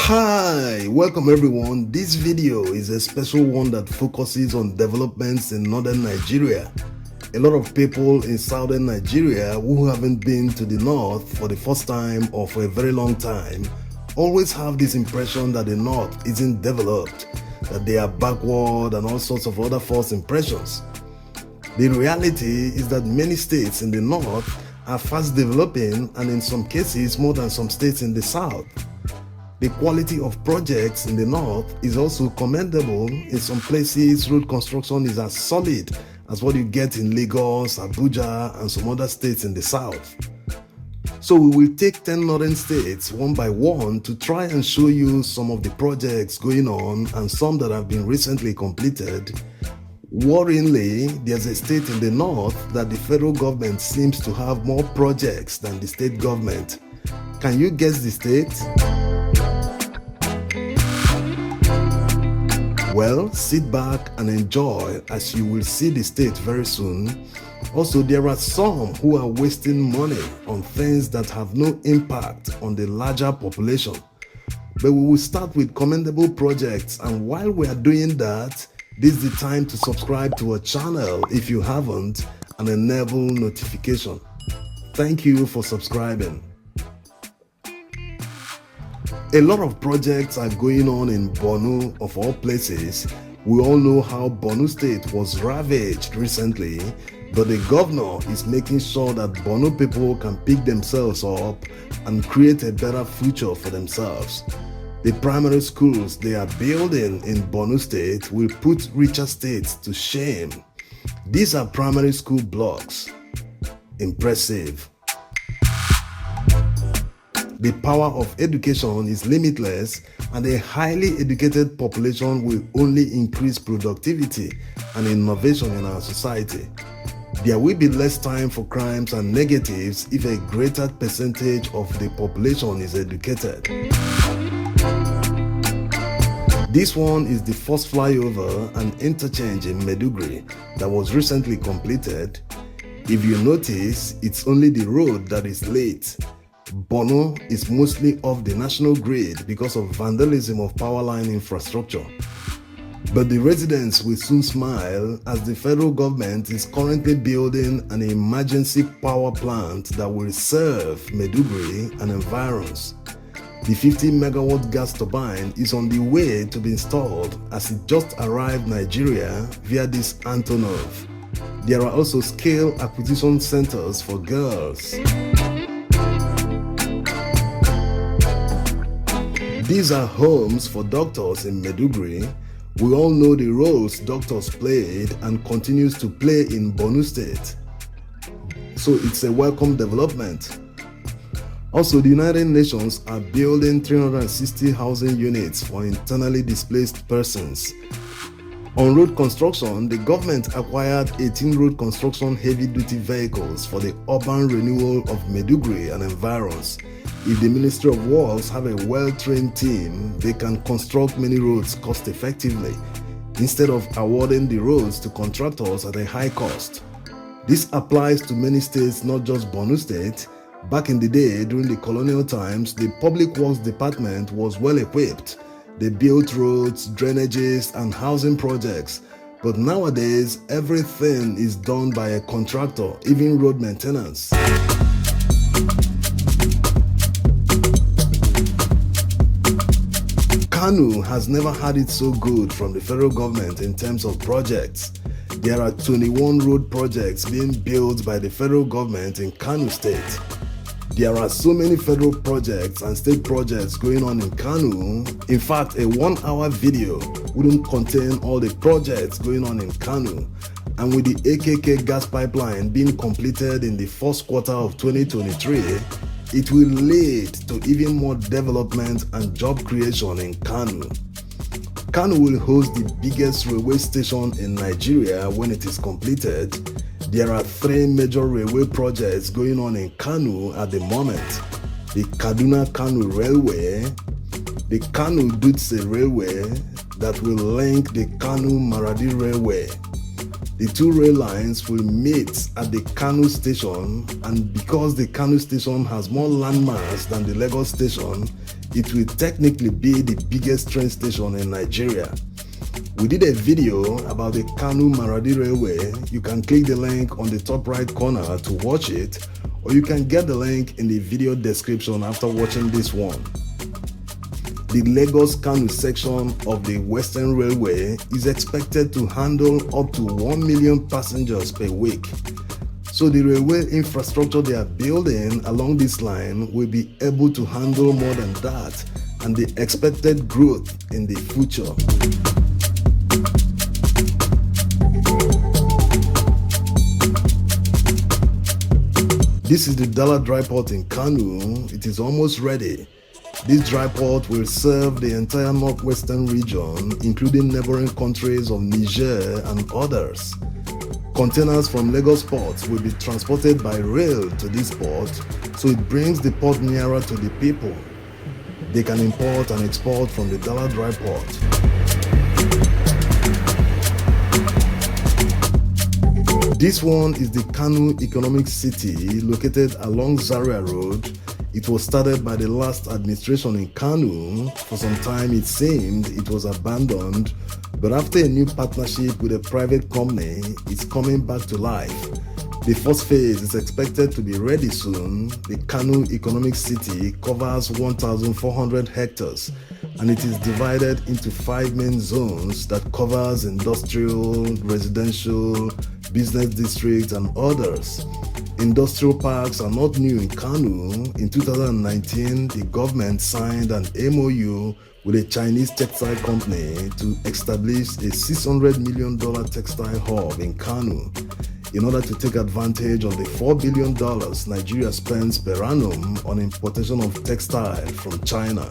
Hi, welcome everyone. This video is a special one that focuses on developments in northern Nigeria. A lot of people in southern Nigeria who haven't been to the north for the first time or for a very long time always have this impression that the north isn't developed, that they are backward and all sorts of other false impressions. The reality is that many states in the north are fast developing, and in some cases more than some states in the south. The quality of projects in the north is also commendable. In some places, road construction is as solid as what you get in Lagos, Abuja, and some other states in the south. So we will take 10 northern states one by one to try and show you some of the projects going on and some that have been recently completed. Worryingly, there's a state in the north that the federal government seems to have more projects than the state government. Can you guess the state? Well, sit back and enjoy as you will see the state very soon. Also, there are some who are wasting money on things that have no impact on the larger population. But we will start with commendable projects, and while we are doing that, this is the time to subscribe to our channel if you haven't and enable notification. Thank you for subscribing. A lot of projects are going on in Borno, of all places. We all know how Borno State was ravaged recently, but the governor is making sure that Borno people can pick themselves up and create a better future for themselves. The primary schools they are building in Borno State will put richer states to shame. These are primary school blocks. Impressive. The power of education is limitless, and a highly educated population will only increase productivity and innovation in our society. There will be less time for crimes and negatives if a greater percentage of the population is educated. This one is the first flyover and interchange in Maiduguri that was recently completed. If you notice, it's only the road that is late. Borno is mostly off the national grid because of vandalism of power line infrastructure. But the residents will soon smile as the federal government is currently building an emergency power plant that will serve Maiduguri and environs. The 50 megawatt gas turbine is on the way to be installed as it just arrived Nigeria via this Antonov. There are also scale acquisition centers for girls. These are homes for doctors in Maiduguri. We all know the roles doctors played and continues to play in Borno State. So it's a welcome development. Also, the United Nations are building 360 housing units for internally displaced persons. On road construction, the government acquired 18 road construction heavy-duty vehicles for the urban renewal of Maiduguri and environs. If the Ministry of Works have a well-trained team, they can construct many roads cost-effectively instead of awarding the roads to contractors at a high cost. This applies to many states, not just Borno State. Back in the day, during the colonial times, the Public Works Department was well equipped. They built roads, drainages, and housing projects. But nowadays, everything is done by a contractor, even road maintenance. Kano has never had it so good from the federal government in terms of projects. There are 21 road projects being built by the federal government in Kano State. There are so many federal projects and state projects going on in Kano. In fact, a 1-hour video wouldn't contain all the projects going on in Kano. And with the AKK gas pipeline being completed in the first quarter of 2023, it will lead to even more development and job creation in Kano. Kano will host the biggest railway station in Nigeria when it is completed. There are 3 major railway projects going on in Kano at the moment: the Kaduna-Kano Railway, the Kano-Dutse Railway that will link the Kano-Maradi Railway, The two rail lines will meet at the Kano station, and because the Kano station has more landmass than the Lagos station, it will technically be the biggest train station in Nigeria. We did a video about the Kano Maradi Railway. You can click the link on the top right corner to watch it, or you can get the link in the video description after watching this one. The Lagos-Kano section of the Western Railway is expected to handle up to 1 million passengers per week. So the railway infrastructure they are building along this line will be able to handle more than that and the expected growth in the future. This is the Dala Dry Port in Kano. It is almost ready. This dry port will serve the entire northwestern region, including neighboring countries of Niger and others. Containers from Lagos ports will be transported by rail to this port, so it brings the port nearer to the people. They can import and export from the Dala Dry Port. This one is the Kano Economic City located along Zaria Road. It was started by the last administration in Kano. For some time it seemed it was abandoned, but after a new partnership with a private company, it's coming back to life. The first phase is expected to be ready soon. The Kano Economic City covers 1,400 hectares and it is divided into 5 main zones that covers industrial, residential, business districts and others. Industrial parks are not new in Kano. In 2019, the government signed an MOU with a Chinese textile company to establish a $600 million textile hub in Kano in order to take advantage of the $4 billion Nigeria spends per annum on importation of textile from China.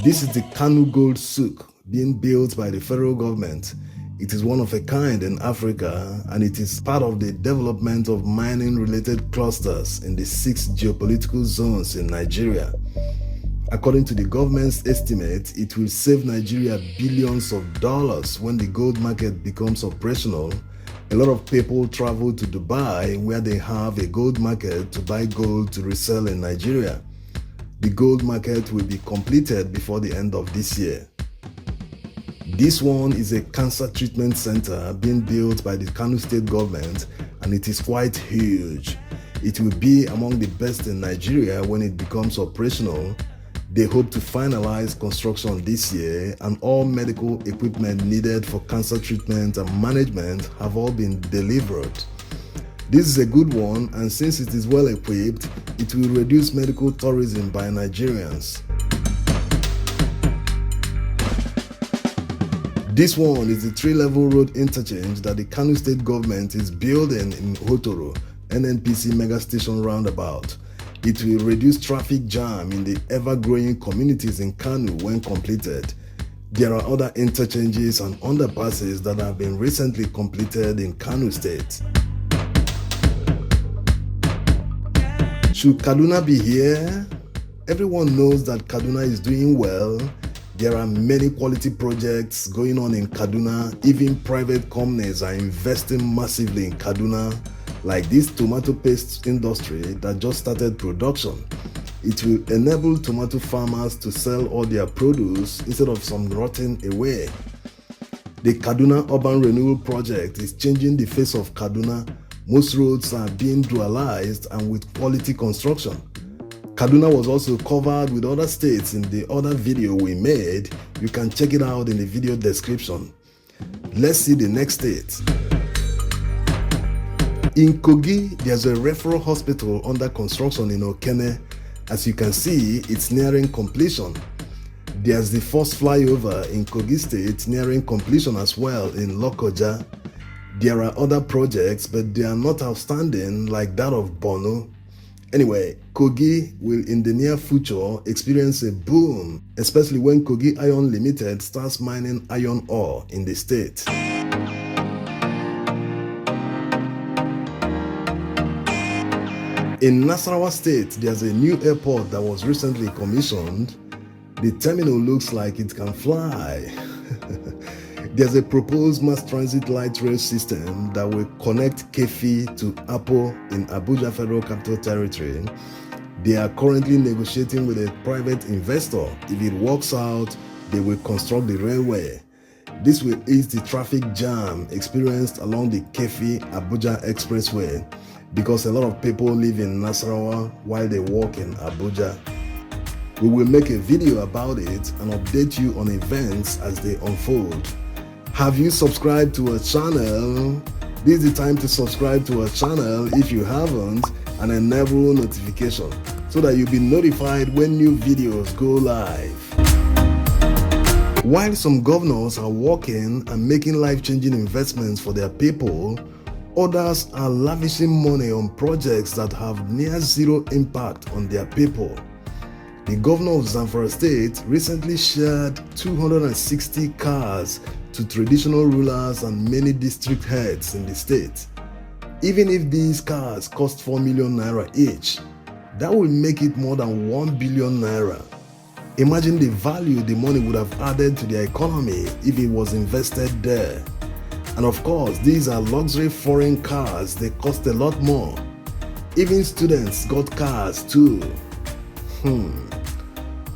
This is the Kano Gold Souk being built by the federal government. It is one of a kind in Africa, and it is part of the development of mining-related clusters in the 6 geopolitical zones in Nigeria. According to the government's estimate, it will save Nigeria billions of dollars when the gold market becomes operational. A lot of people travel to Dubai, where they have a gold market, to buy gold to resell in Nigeria. The gold market will be completed before the end of this year. This one is a cancer treatment center being built by the Kano state government, and it is quite huge. It will be among the best in Nigeria when it becomes operational. They hope to finalize construction this year, and all medical equipment needed for cancer treatment and management have all been delivered. This is a good one, and since it is well equipped, it will reduce medical tourism by Nigerians. This one is the 3-level road interchange that the Kano state government is building in Hotoro, NNPC mega station roundabout. It will reduce traffic jam in the ever-growing communities in Kano when completed. There are other interchanges and underpasses that have been recently completed in Kano state. Should Kaduna be here? Everyone knows that Kaduna is doing well. There are many quality projects going on in Kaduna. Even private companies are investing massively in Kaduna, like this tomato paste industry that just started production. It will enable tomato farmers to sell all their produce instead of some rotting away. The Kaduna Urban Renewal Project is changing the face of Kaduna. Most roads are being dualized and with quality construction. Kaduna was also covered with other states in the other video we made. You can check it out in the video description. Let's see the next state. In Kogi, there's a referral hospital under construction in Okene. As you can see, it's nearing completion. There's the first flyover in Kogi State nearing completion as well in Lokoja. There are other projects, but they are not outstanding like that of Borno. Anyway, Kogi will in the near future experience a boom, especially when Kogi Iron Limited starts mining iron ore in the state. In Nasarawa State, there's a new airport that was recently commissioned. The terminal looks like it can fly. There's a proposed mass transit light rail system that will connect Kefi to Apo in Abuja Federal Capital Territory. They are currently negotiating with a private investor. If it works out, they will construct the railway. This will ease the traffic jam experienced along the Kefi-Abuja Expressway because a lot of people live in Nasarawa while they work in Abuja. We will make a video about it and update you on events as they unfold. Have you subscribed to our channel? This is the time to subscribe to our channel if you haven't and enable notification so that you'll be notified when new videos go live. While some governors are working and making life-changing investments for their people, others are lavishing money on projects that have near zero impact on their people. The governor of Zamfara State recently shared 260 cars to traditional rulers and many district heads in the state. Even if these cars cost 4 million naira each, that will make it more than 1 billion naira. Imagine the value the money would have added to the economy if it was invested there. And of course, these are luxury foreign cars, they cost a lot more. Even students got cars too.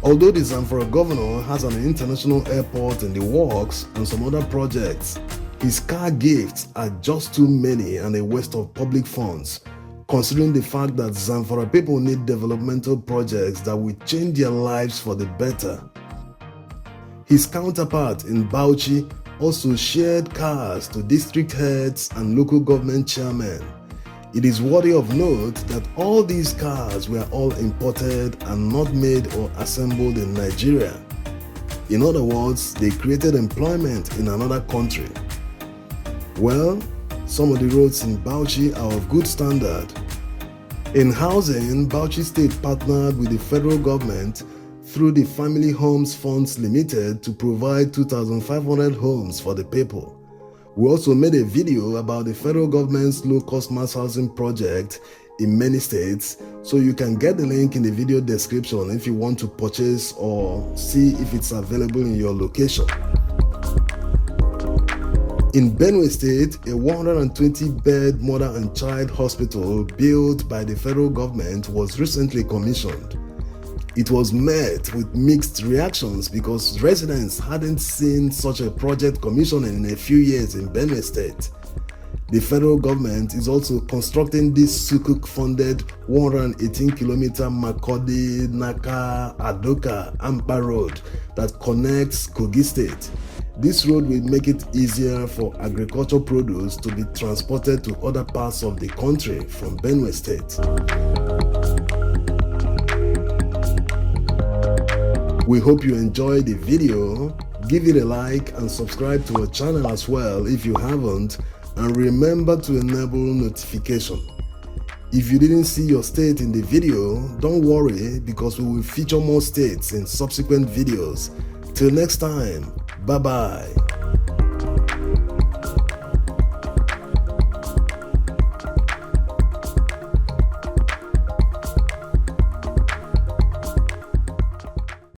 Although the Zamfara governor has an international airport in the works and some other projects, his car gifts are just too many and a waste of public funds, considering the fact that Zamfara people need developmental projects that will change their lives for the better. His counterpart in Bauchi also shared cars to district heads and local government chairmen. It is worthy of note that all these cars were all imported and not made or assembled in Nigeria. In other words, they created employment in another country. Well, some of the roads in Bauchi are of good standard. In housing, Bauchi State partnered with the federal government through the Family Homes Funds Limited to provide 2,500 homes for the people. We also made a video about the federal government's low-cost mass housing project in many states, so you can get the link in the video description if you want to purchase or see if it's available in your location. In Benue State, a 120-bed mother and child hospital built by the federal government was recently commissioned. It was met with mixed reactions because residents hadn't seen such a project commissioning in a few years in Benue State. The federal government is also constructing this Sukuk-funded 118-kilometer Makodi, Naka, Adoka, Ampa road that connects Kogi State. This road will make it easier for agricultural produce to be transported to other parts of the country from Benue State. We hope you enjoyed the video. Give it a like and subscribe to our channel as well if you haven't, and remember to enable notification. If you didn't see your state in the video, don't worry because we will feature more states in subsequent videos. Till next time, bye bye.